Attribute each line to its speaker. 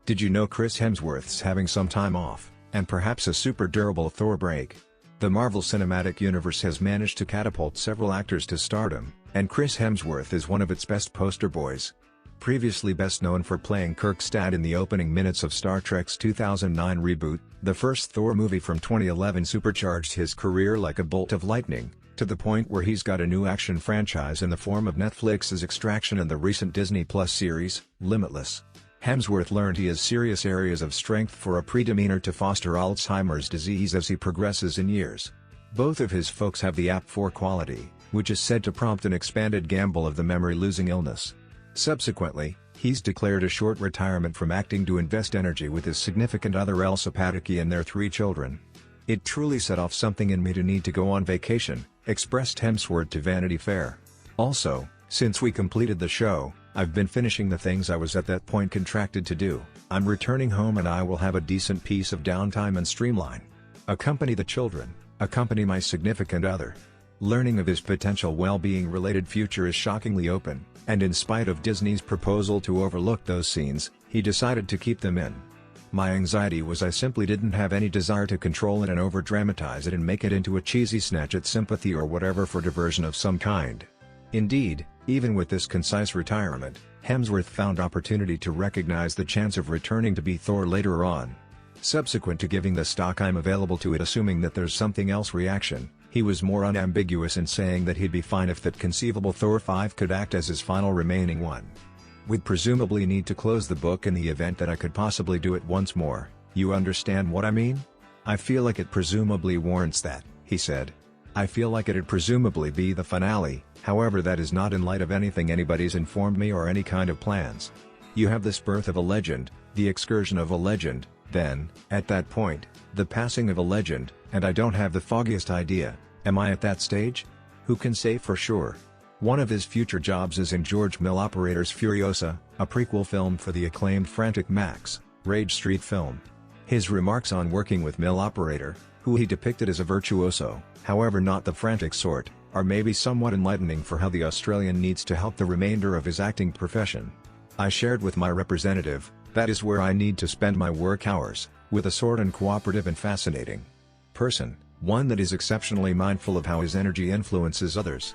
Speaker 1: Did you know Chris Hemsworth's having some time off, and perhaps a super durable Thor break? The Marvel Cinematic Universe has managed to catapult several actors to stardom, and Chris Hemsworth is one of its best poster boys. Previously best known for playing Kirkstad in the opening minutes of Star Trek's 2009 reboot, the first Thor movie from 2011 supercharged his career like a bolt of lightning, to the point where he's got a new action franchise in the form of Netflix's Extraction and the recent Disney Plus series, Limitless. Hemsworth learned he has serious areas of strength for a predemeanor to foster Alzheimer's disease as he progresses in years. Both of his folks have the APT4 quality, which is said to prompt an expanded gamble of the memory-losing illness. Subsequently, he's declared a short retirement from acting to invest energy with his significant other Elsa Pataky and their 3 children. "It truly set off something in me to need to go on vacation," expressed Hemsworth to Vanity Fair. "Also, since we completed the show, I've been finishing the things I was at that point contracted to do. I'm returning home and I will have a decent piece of downtime and streamline. Accompany the children, accompany my significant other." Learning of his potential well-being related future is shockingly open, and in spite of Disney's proposal to overlook those scenes, he decided to keep them in. "My anxiety was I simply didn't have any desire to control it and over-dramatize it and make it into a cheesy snatch at sympathy or whatever for diversion of some kind." Indeed, even with this concise retirement, Hemsworth found opportunity to recognize the chance of returning to be Thor later on. Subsequent to giving the stock "I'm available to it assuming that there's something else" reaction, he was more unambiguous in saying that he'd be fine if that conceivable Thor 5 could act as his final remaining one. "We'd presumably need to close the book in the event that I could possibly do it once more, you understand what I mean? I feel like it presumably warrants that," he said. "I feel like it'd presumably be the finale, however that is not in light of anything anybody's informed me or any kind of plans. You have this birth of a legend, the excursion of a legend, then, at that point, the passing of a legend, and I don't have the foggiest idea, am I at that stage? Who can say for sure?" One of his future jobs is in George Mill Operator's Furiosa, a prequel film for the acclaimed Frantic Max, Rage Street film. His remarks on working with Mill Operator, who he depicted as a virtuoso, however not the frantic sort, are maybe somewhat enlightening for how the Australian needs to help the remainder of his acting profession. "I shared with my representative, that is where I need to spend my work hours, with a sort and cooperative and fascinating person, one that is exceptionally mindful of how his energy influences others.